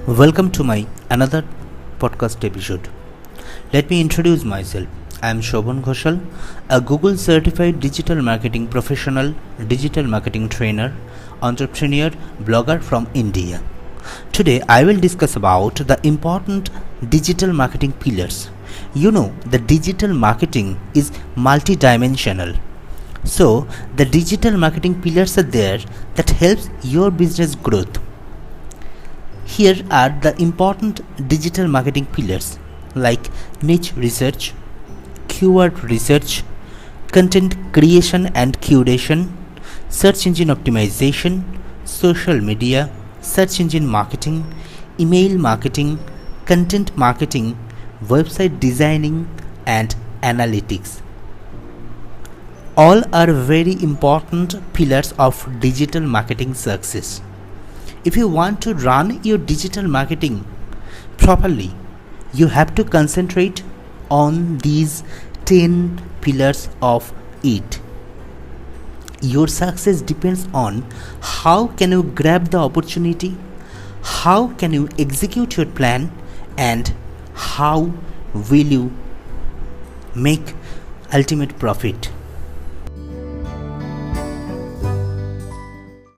Welcome to my another podcast episode. Let me introduce myself. I am Shobhan Ghoshal, a Google certified digital marketing professional, digital marketing trainer, entrepreneur, blogger from India. Today I will discuss about the important digital marketing pillars. You know, the digital marketing is multidimensional. So the digital marketing pillars are there that helps your business growth. Here are the important digital marketing pillars like niche research, keyword research, content creation and curation, search engine optimization, social media, search engine marketing, email marketing, content marketing, website designing, and analytics. All are very important pillars of digital marketing success. If you want to run your digital marketing properly, you have to concentrate on these 10 pillars of it. Your success depends on how can you grab the opportunity, how can you execute your plan, and how will you make ultimate profit.